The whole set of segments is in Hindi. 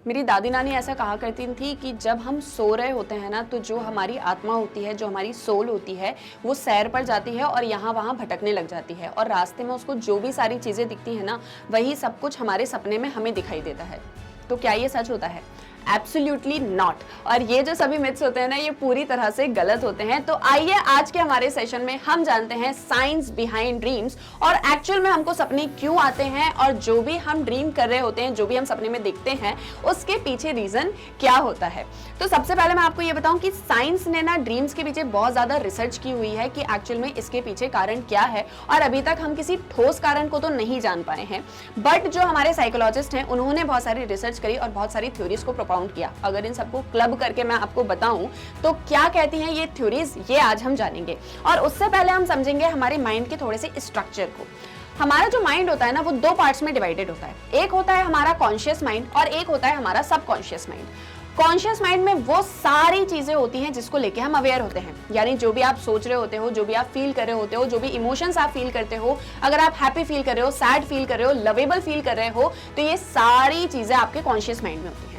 मेरी दादी नानी ऐसा कहा करती थी कि जब हम सो रहे होते हैं ना, तो जो हमारी आत्मा होती है, जो हमारी सोल होती है, वो सैर पर जाती है और यहाँ वहाँ भटकने लग जाती है और रास्ते में उसको जो भी सारी चीज़ें दिखती हैं ना, वही सब कुछ हमारे सपने में हमें दिखाई देता है। तो क्या ये सच होता है? Absolutely not. और ये जो सभी मिथ्स होते हैं ना, ये पूरी तरह से गलत होते हैं। तो आइए आज के हमारे सेशन में हम जानते हैं साइंस बिहाइंड ड्रीम्स और एक्चुअल में हमको सपने क्यों आते हैं और जो भी हम ड्रीम कर रहे होते हैं, जो भी हम सपने में देखते हैं, उसके पीछे रीजन क्या होता है। तो सबसे पहले मैं आपको ये बताऊं कि साइंस ने ना ड्रीम्स के पीछे बहुत ज्यादा रिसर्च की हुई है कि एक्चुअल में इसके पीछे कारण क्या है, और अभी तक हम किसी ठोस कारण को तो नहीं जान पाए हैं। बट जो हमारे साइकोलॉजिस्ट हैं, उन्होंने बहुत सारी रिसर्च करी और बहुत सारी थ्योरीज को किया। अगर इन सबको क्लब करके मैं आपको बताऊं तो क्या कहती हैं ये थ्योरीज, ये आज हम जानेंगे। और उससे पहले हम समझेंगे हमारे माइंड के थोड़े से स्ट्रक्चर को। हमारा जो माइंड होता है ना, वो दो पार्ट्स में डिवाइडेड होता है। एक होता है हमारा कॉन्शियस माइंड और एक होता है हमारा सबकॉन्शियस माइंड। कॉन्शियस माइंड में वो सारी चीजें होती हैं जिसको लेके हम अवेयर होते हैं, यानी जो भी आप सोच रहे होते हो, जो भी आप फील कर रहे होते हो, जो भी इमोशंस आप फील करते हो, अगर आप हैप्पी फील कर रहे हो, सैड फील कर रहे हो, लवेबल फील कर रहे हो, तो ये सारी चीजें आपके कॉन्शियस माइंड में होती हैं।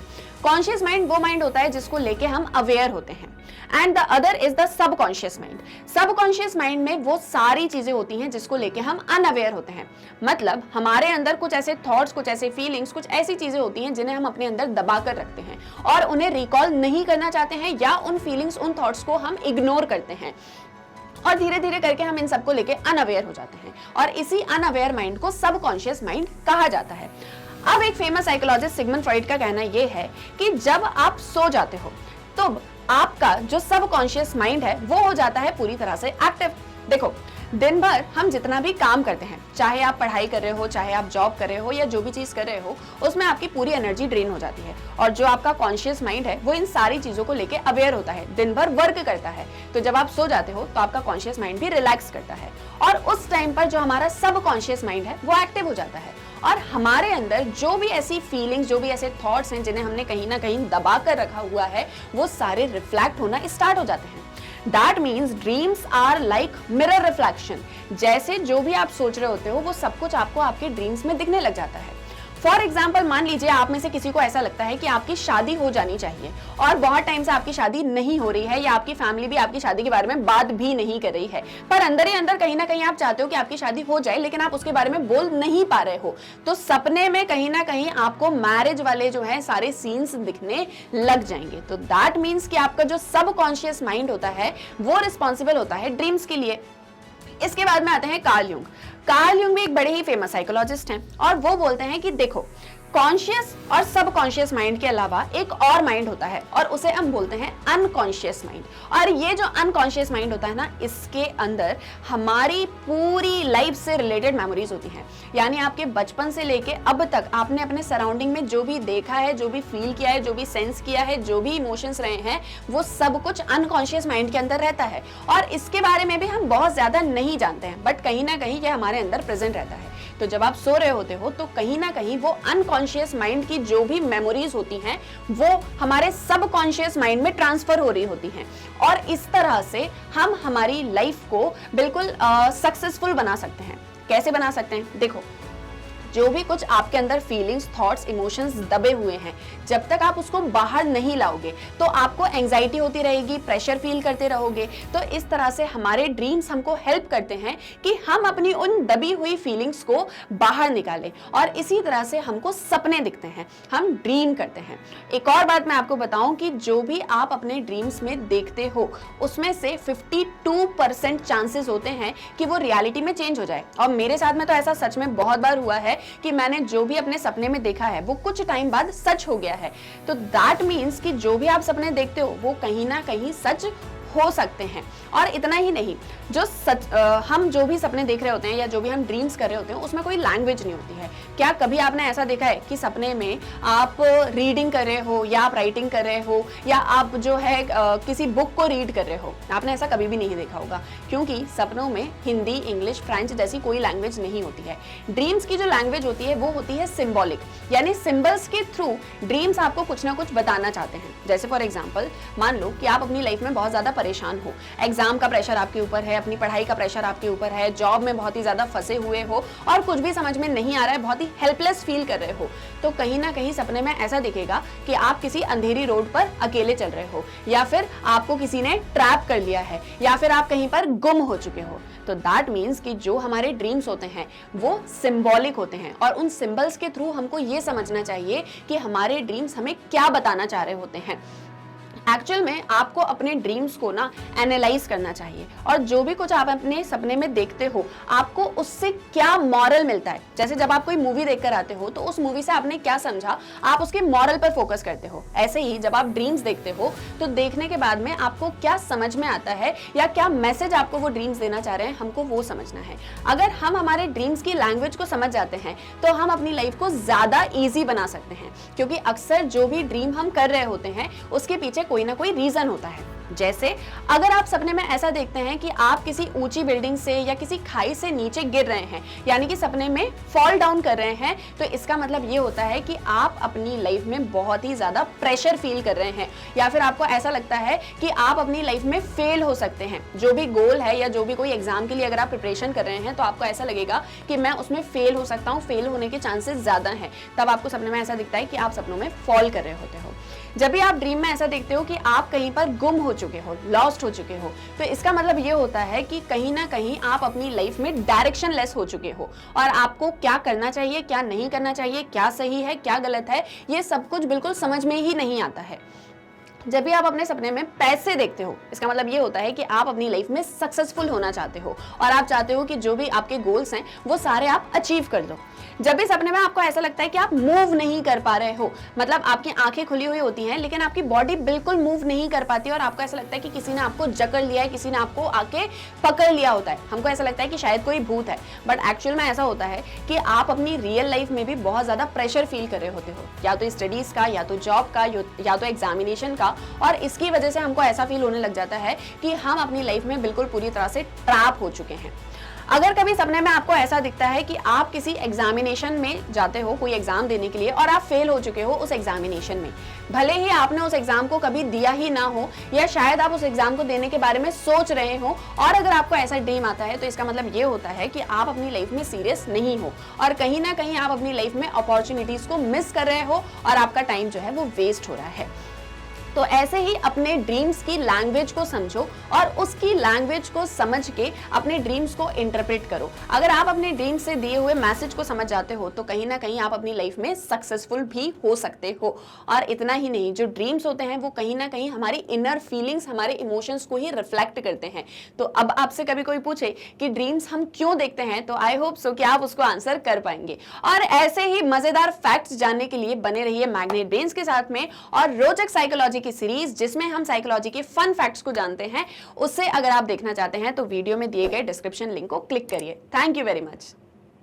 कॉन्शियस माइंड वो माइंड होता है जिसको लेके हम अवेयर होते हैं, and the other is the subconscious mind. Subconscious mind में वो सारी चीजें होती हैं जिसको लेके हम अनअवेयर होते हैं। मतलब हमारे अंदर कुछ ऐसे थॉट्स, कुछ ऐसे फीलिंग्स, कुछ ऐसी चीजें होती हैं जिन्हें हम अपने अंदर दबा कर रखते हैं और उन्हें रिकॉल नहीं करना चाहते हैं, या उन फीलिंग्स, उन थॉट्स को हम इग्नोर करते हैं और धीरे धीरे करके हम इन सबको लेके अनअवेयर हो जाते हैं, और इसी अनअवेयर माइंड को सबकॉन्शियस माइंड कहा जाता है। अब एक फेमस साइकोलॉजिस्ट सिगमंड फ्रॉइड का कहना यह है कि जब आप सो जाते हो तो आपका जो सबकॉन्शियस माइंड है वो हो जाता है पूरी तरह से एक्टिव। देखो, दिन भर हम जितना भी काम करते हैं, चाहे आप पढ़ाई कर रहे हो, चाहे आप जॉब कर रहे हो, या जो भी चीज कर रहे हो, उसमें आपकी पूरी एनर्जी ड्रेन हो जाती है, और जो आपका कॉन्शियस माइंड है वो इन सारी चीजों को लेके अवेयर होता है, दिन भर वर्क करता है। तो जब आप सो जाते हो तो आपका कॉन्शियस माइंड भी रिलैक्स करता है, और उस टाइम पर जो हमारा सबकॉन्शियस माइंड है वो एक्टिव हो जाता है, और हमारे अंदर जो भी ऐसी फीलिंग्स, जो भी ऐसे थॉट्स हैं जिन्हें हमने कहीं ना कहीं दबा कर रखा हुआ है, वो सारे रिफ्लेक्ट होना स्टार्ट हो जाते हैं। That means dreams are like mirror reflection। जैसे जो भी आप सोच रहे होते हो वो सब कुछ आपको आपके ड्रीम्स में दिखने लग जाता है। फॉर एग्जाम्पल, मान लीजिए आप में से किसी को ऐसा लगता है कि आपकी शादी हो जानी चाहिए और बहुत टाइम से आपकी शादी नहीं हो रही है, या आपकी फैमिली भी आपकी शादी के बारे में बात भी नहीं कर रही है, पर अंदर ही अंदर कहीं ना कहीं आप चाहते हो कि आपकी शादी हो जाए, लेकिन आप उसके बारे में बोल नहीं पा रहे हो। तो सपने में कहीं ना कहीं आपको मैरिज वाले जो है सारे सीन्स दिखने लग जाएंगे। तो दैट मीन्स कि आपका जो सबकॉन्शियस माइंड होता है वो रिस्पॉन्सिबल होता है ड्रीम्स के लिए। इसके बाद में आते हैं कार्ल युंग। कार्ल युंग भी एक बड़े ही फेमस साइकोलॉजिस्ट हैं, और वो बोलते हैं कि देखो, कॉन्शियस और सबकॉन्शियस माइंड के अलावा एक और माइंड होता है, और उसे हम बोलते हैं अनकॉन्शियस माइंड। और ये जो अनकॉन्शियस माइंड होता है ना, इसके अंदर हमारी पूरी लाइफ से रिलेटेड मेमोरीज होती हैं, यानी आपके बचपन से लेके अब तक आपने अपने सराउंडिंग में जो भी देखा है, जो भी फील किया है, जो भी सेंस किया है, जो भी इमोशंस रहे हैं, वो सब कुछ अनकॉन्शियस माइंड के अंदर रहता है, और इसके बारे में भी हम बहुत ज्यादा नहीं जानते हैं, बट कहीं ना कहीं ये हमारे अंदर प्रेजेंट रहता है। तो जब आप सो रहे होते हो तो कहीं ना कहीं वो अनकॉन्शियस माइंड की जो भी मेमोरीज होती हैं वो हमारे सबकॉन्शियस माइंड में ट्रांसफर हो रही होती हैं, और इस तरह से हम हमारी लाइफ को बिल्कुल सक्सेसफुल बना सकते हैं। कैसे बना सकते हैं? देखो, जो भी कुछ आपके अंदर फीलिंग्स, थॉट्स, इमोशंस दबे हुए हैं, जब तक आप उसको बाहर नहीं लाओगे तो आपको एंजाइटी होती रहेगी, प्रेशर फील करते रहोगे। तो इस तरह से हमारे ड्रीम्स हमको हेल्प करते हैं कि हम अपनी उन दबी हुई फीलिंग्स को बाहर निकालें, और इसी तरह से हमको सपने दिखते हैं, हम ड्रीम करते हैं। एक और बात मैं आपको बताऊं कि जो भी आप अपने ड्रीम्स में देखते हो उसमें से 52% चांसेस होते हैं कि वो रियलिटी में चेंज हो जाए। और मेरे साथ में तो ऐसा सच में बहुत बार हुआ है कि मैंने जो भी अपने सपने में देखा है वो कुछ टाइम बाद सच हो गया है। तो दैट मीन्स कि जो भी आप सपने देखते हो वो कहीं ना कहीं सच हो सकते हैं। और इतना ही नहीं, जो हम जो भी सपने देख रहे होते हैं या जो भी हम ड्रीम्स कर रहे होते हैं उसमें कोई लैंग्वेज नहीं होती है। क्या कभी आपने ऐसा देखा है कि सपने में आप रीडिंग कर रहे हो, या आप राइटिंग कर रहे हो, या आप जो है किसी बुक को रीड कर रहे हो? आपने ऐसा कभी भी नहीं देखा होगा, क्योंकि सपनों में हिंदी, इंग्लिश, फ्रेंच जैसी कोई लैंग्वेज नहीं होती है। ड्रीम्स की जो लैंग्वेज होती है वो होती है सिंबॉलिक, यानी सिंबल्स के थ्रू ड्रीम्स आपको कुछ ना कुछ बताना चाहते हैं। जैसे फॉर एग्जाम्पल, मान लो कि आप अपनी लाइफ में बहुत ज्यादा परेशान हो, एग्जाम का प्रेशर आपके ऊपर है, अपनी पढ़ाई का प्रेशर आपके ऊपर है, जॉब में बहुत ही ज्यादा फंसे हुए हो और कुछ भी समझ में नहीं आ रहा है, बहुत ही हेल्पलेस फील कर रहे हो, तो कहीं ना कहीं सपने में ऐसा दिखेगा कि आप किसी अंधेरी रोड पर अकेले चल रहे हो, या फिर आपको किसी ने ट्रैप कर लिया है, या फिर आप कहीं पर गुम हो चुके हो। तो दैट मीन्स कि जो हमारे ड्रीम्स होते हैं वो सिंबॉलिक होते हैं, और उन सिंबल्स के थ्रू हमको ये समझना चाहिए कि हमारे ड्रीम्स हमें क्या बताना चाह रहे होते हैं। एक्चुअल में आपको अपने ड्रीम्स को ना एनालाइज करना चाहिए, और जो भी कुछ आप अपने सपने में देखते हो आपको उससे क्या मॉरल मिलता है। जैसे जब आप कोई मूवी देखकर आते हो तो उस मूवी से आपने क्या समझा, आप उसके मॉरल पर फोकस करते हो। ऐसे ही जब आप ड्रीम्स देखते हो तो देखने के बाद में आपको क्या समझ में आता है या क्या मैसेज आपको वो ड्रीम्स देना चाह रहे हैं, हमको वो समझना है। अगर हम हमारे ड्रीम्स की लैंग्वेज को समझ जाते हैं तो हम अपनी लाइफ को ज्यादा ईजी बना सकते हैं, क्योंकि अक्सर जो भी ड्रीम हम कर रहे होते हैं उसके पीछे कोई ना कोई रीजन होता है। जैसे अगर आप सपने में ऐसा देखते हैं कि आप किसी ऊंची बिल्डिंग से या किसी खाई से नीचे गिर रहे हैं, यानी कि सपने में फॉल डाउन कर रहे हैं, तो इसका मतलब ये होता है कि आप अपनी लाइफ में बहुत ही ज्यादा प्रेशर फील कर रहे हैं, या फिर आपको ऐसा लगता है कि आप अपनी लाइफ में फेल हो सकते हैं। जो भी गोल है या जो भी कोई एग्जाम के लिए अगर आप प्रिपरेशन कर रहे हैं तो आपको ऐसा लगेगा कि मैं उसमें फेल हो सकता हूँ, फेल होने के चांसेस ज्यादा हैं, तब आपको सपने में ऐसा दिखता है कि आप सपनों में फॉल कर रहे होते हो। जब भी आप ड्रीम में ऐसा देखते हो कि आप कहीं पर गुम हो चुके हो, लॉस्ट हो चुके हो, तो इसका मतलब ये होता है कि कहीं ना कहीं आप अपनी लाइफ में डायरेक्शन लेस हो चुके हो, और आपको क्या करना चाहिए, क्या नहीं करना चाहिए, क्या सही है, क्या गलत है, ये सब कुछ बिल्कुल समझ में ही नहीं आता है। जब भी आप अपने सपने में पैसे देखते हो, इसका मतलब ये होता है कि आप अपनी लाइफ में सक्सेसफुल होना चाहते हो, और आप चाहते हो कि जो भी आपके गोल्स हैं वो सारे आप अचीव कर दो। जब भी सपने में आपको ऐसा लगता है कि आप मूव नहीं कर पा रहे हो, मतलब आपकी आंखें खुली हुई होती हैं लेकिन आपकी बॉडी बिल्कुल मूव नहीं कर पाती, और आपको ऐसा लगता है कि किसी ने आपको जकड़ लिया है, किसी ने आपको आके पकड़ लिया होता है, हमको ऐसा लगता है कि शायद कोई भूत है, बट एक्चुअल में ऐसा होता है कि आप अपनी रियल लाइफ में भी बहुत ज्यादा प्रेशर फील कर रहे होते हो, या तो स्टडीज का, या तो जॉब का, या तो एग्जामिनेशन का, और इसकी वजह से हमको ऐसा फील होने लग जाता है कि हम अपनी लाइफ में बिल्कुल पूरी तरह से ट्रैप हो चुके हैं। अगर कभी सपने में आपको ऐसा दिखता है कि आप किसी एग्जामिनेशन में जाते हो, कोई एग्जाम देने के लिए, और आप फेल हो चुके हो उस एग्जामिनेशन में, भले ही आपने उस एग्जाम को कभी दिया ही ना हो, या शायद आप उस एग्जाम को देने के बारे में सोच रहे हो, और अगर आपको ऐसा ड्रीम आता है तो इसका मतलब ये होता है कि आप अपनी लाइफ में सीरियस नहीं हो, और कहीं ना कहीं आप अपनी लाइफ में अपॉर्चुनिटीज को मिस कर रहे हो, और आपका टाइम जो है वो वेस्ट हो रहा है। तो ऐसे ही अपने ड्रीम्स की लैंग्वेज को समझो, और उसकी लैंग्वेज को समझ के अपने ड्रीम्स को इंटरप्रेट करो। अगर आप अपने ड्रीम्स से दिए हुए मैसेज को समझ जाते हो तो कहीं ना कहीं आप अपनी लाइफ में सक्सेसफुल भी हो सकते हो। और इतना ही नहीं, जो ड्रीम्स होते हैं वो कहीं ना कहीं हमारी इनर फीलिंग्स, हमारे इमोशंस को ही रिफ्लेक्ट करते हैं। तो अब आपसे कभी कोई पूछे कि ड्रीम्स हम क्यों देखते हैं, तो आई होप सो कि आप उसको आंसर कर पाएंगे। और ऐसे ही मजेदार फैक्ट्स जानने के लिए बने रहिए मैग्नेट ब्रेन्स के साथ में, और रोचक साइकोलॉजी की सीरीज जिसमें हम साइकोलॉजी के फन फैक्ट्स को जानते हैं, उससे अगर आप देखना चाहते हैं तो वीडियो में दिए गए डिस्क्रिप्शन लिंक को क्लिक करिए। Thank you very much.